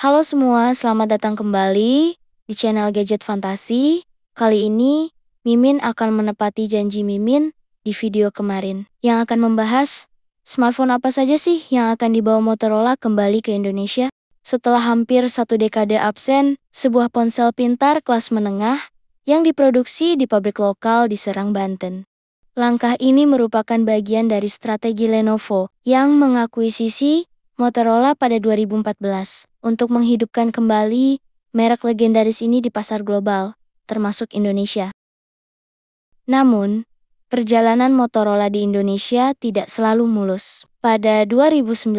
Halo semua, selamat datang kembali di channel Gadget Fantasi. Kali ini, Mimin akan menepati janji Mimin di video kemarin yang akan membahas smartphone apa saja sih yang akan dibawa Motorola kembali ke Indonesia. Setelah hampir 1 dekade absen, sebuah ponsel pintar kelas menengah yang diproduksi di pabrik lokal di Serang, Banten. Langkah ini merupakan bagian dari strategi Lenovo yang mengakuisisi Motorola pada 2014 untuk menghidupkan kembali merek legendaris ini di pasar global, termasuk Indonesia. Namun, perjalanan Motorola di Indonesia tidak selalu mulus. Pada 2019,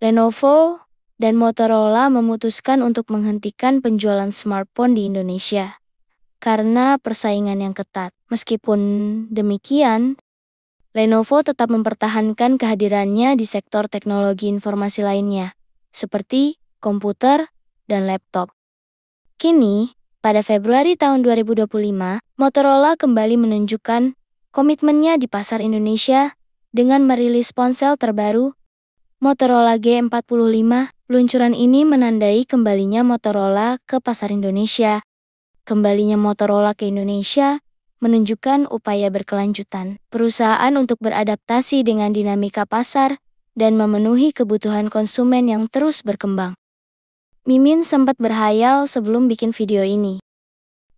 Lenovo dan Motorola memutuskan untuk menghentikan penjualan smartphone di Indonesia karena persaingan yang ketat. Meskipun demikian, Lenovo tetap mempertahankan kehadirannya di sektor teknologi informasi lainnya, seperti komputer dan laptop. Kini, pada Februari tahun 2025, Motorola kembali menunjukkan komitmennya di pasar Indonesia dengan merilis ponsel terbaru, Motorola G45. Peluncuran ini menandai kembalinya Motorola ke pasar Indonesia. Kembalinya Motorola ke Indonesia menunjukkan upaya berkelanjutan perusahaan untuk beradaptasi dengan dinamika pasar dan memenuhi kebutuhan konsumen yang terus berkembang. Mimin sempat berhayal sebelum bikin video ini.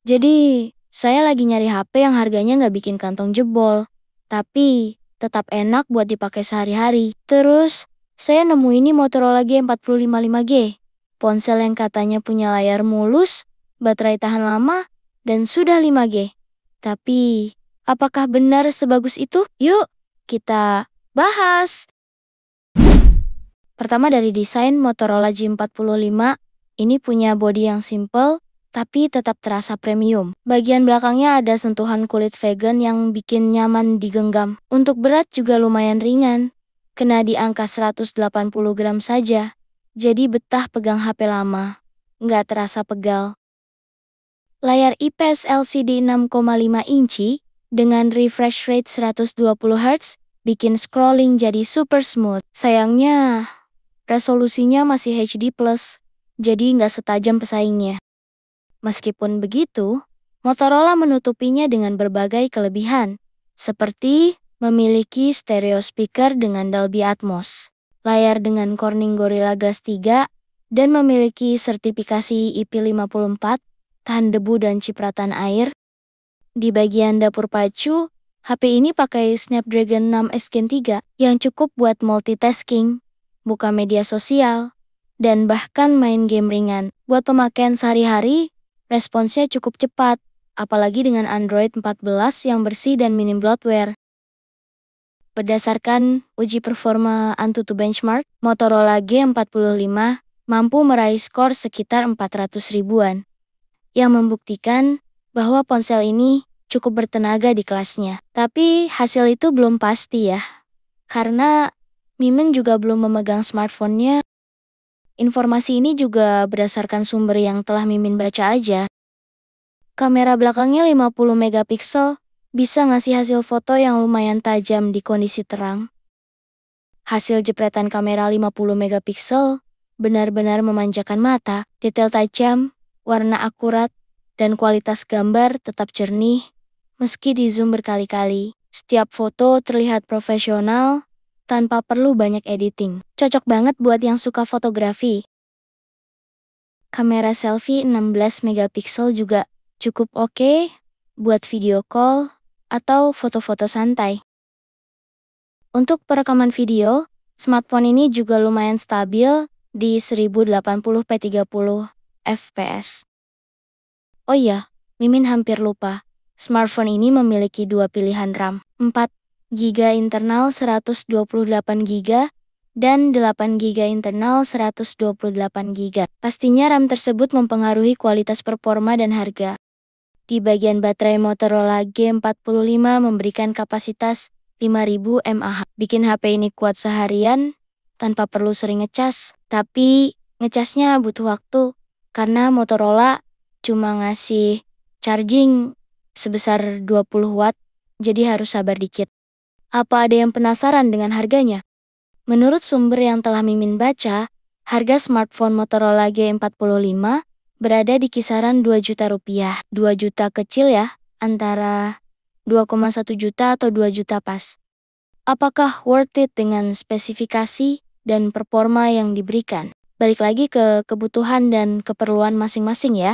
Jadi, saya lagi nyari HP yang harganya nggak bikin kantong jebol, tapi tetap enak buat dipakai sehari-hari. Terus, saya nemu ini Motorola G4555G, ponsel yang katanya punya layar mulus, baterai tahan lama, dan sudah 5G. Tapi, apakah benar sebagus itu? Yuk, kita bahas. Pertama dari desain Motorola G45, ini punya bodi yang simple, tapi tetap terasa premium. Bagian belakangnya ada sentuhan kulit vegan yang bikin nyaman digenggam. Untuk berat juga lumayan ringan, kena di angka 180 gram saja. Jadi betah pegang HP lama, nggak terasa pegal. Layar IPS LCD 6,5 inci dengan refresh rate 120 Hz bikin scrolling jadi super smooth. Sayangnya, resolusinya masih HD+, jadi nggak setajam pesaingnya. Meskipun begitu, Motorola menutupinya dengan berbagai kelebihan, seperti memiliki stereo speaker dengan Dolby Atmos, layar dengan Corning Gorilla Glass 3, dan memiliki sertifikasi IP54, tahan debu dan cipratan air. Di bagian dapur pacu, HP ini pakai Snapdragon 6S Gen 3 yang cukup buat multitasking, buka media sosial, dan bahkan main game ringan. Buat pemakaian sehari-hari, responsnya cukup cepat, apalagi dengan Android 14 yang bersih dan minim bloatware. Berdasarkan uji performa Antutu Benchmark, Motorola G45 mampu meraih skor sekitar 400 ribuan, yang membuktikan bahwa ponsel ini cukup bertenaga di kelasnya. Tapi hasil itu belum pasti ya, karena Mimin juga belum memegang smartphone-nya. Informasi ini juga berdasarkan sumber yang telah Mimin baca aja. Kamera belakangnya 50 megapiksel, bisa ngasih hasil foto yang lumayan tajam di kondisi terang. Hasil jepretan kamera 50 megapiksel benar-benar memanjakan mata, detail tajam, warna akurat, dan kualitas gambar tetap jernih, meski di zoom berkali-kali. Setiap foto terlihat profesional, tanpa perlu banyak editing. Cocok banget buat yang suka fotografi. Kamera selfie 16 megapiksel juga cukup oke buat video call atau foto-foto santai. Untuk perekaman video, smartphone ini juga lumayan stabil di 1080p 30 fps. Oh iya, Mimin hampir lupa. Smartphone ini memiliki 2 pilihan RAM, 4GB internal 128GB dan 8GB internal 128GB. Pastinya RAM tersebut mempengaruhi kualitas performa dan harga. Di bagian baterai, Motorola G45 memberikan kapasitas 5000 mAh. Bikin HP ini kuat seharian tanpa perlu sering ngecas. Tapi ngecasnya butuh waktu karena Motorola cuma ngasih charging sebesar 20 watt, jadi harus sabar dikit. Apa ada yang penasaran dengan harganya? Menurut sumber yang telah Mimin baca, Harga smartphone Motorola G45 berada di kisaran 2 juta rupiah. 2 juta kecil ya, antara 2,1 juta atau 2 juta pas. Apakah worth it dengan spesifikasi dan performa yang diberikan? Balik lagi ke kebutuhan dan keperluan masing-masing ya.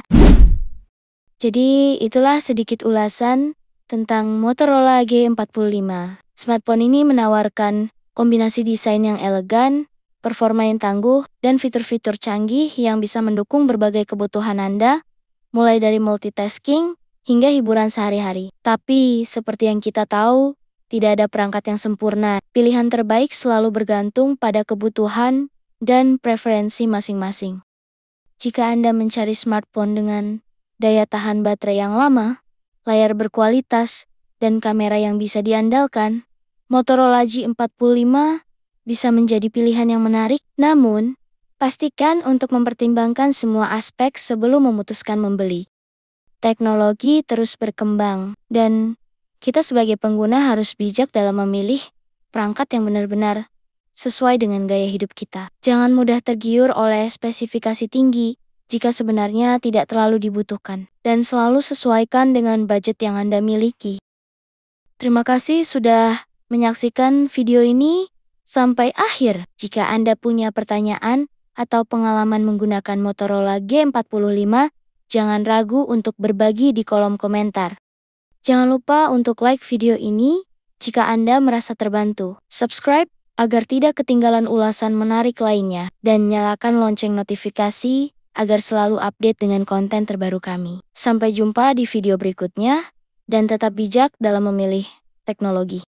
Jadi itulah sedikit ulasan tentang Motorola G45. Smartphone ini menawarkan kombinasi desain yang elegan, performa yang tangguh, dan fitur-fitur canggih yang bisa mendukung berbagai kebutuhan Anda, mulai dari multitasking hingga hiburan sehari-hari. Tapi seperti yang kita tahu, tidak ada perangkat yang sempurna. Pilihan terbaik selalu bergantung pada kebutuhan dan preferensi masing-masing. Jika Anda mencari smartphone dengan daya tahan baterai yang lama, layar berkualitas, dan kamera yang bisa diandalkan, Motorola G45 bisa menjadi pilihan yang menarik. Namun, pastikan untuk mempertimbangkan semua aspek sebelum memutuskan membeli. Teknologi terus berkembang, dan kita sebagai pengguna harus bijak dalam memilih perangkat yang benar-benar sesuai dengan gaya hidup kita. Jangan mudah tergiur oleh spesifikasi tinggi jika sebenarnya tidak terlalu dibutuhkan, dan selalu sesuaikan dengan budget yang Anda miliki. Terima kasih sudah menyaksikan video ini sampai akhir. Jika Anda punya pertanyaan atau pengalaman menggunakan Motorola G45, jangan ragu untuk berbagi di kolom komentar. Jangan lupa untuk like video ini jika Anda merasa terbantu. Subscribe agar tidak ketinggalan ulasan menarik lainnya. Dan nyalakan lonceng notifikasi agar selalu update dengan konten terbaru kami. Sampai jumpa di video berikutnya, dan tetap bijak dalam memilih teknologi.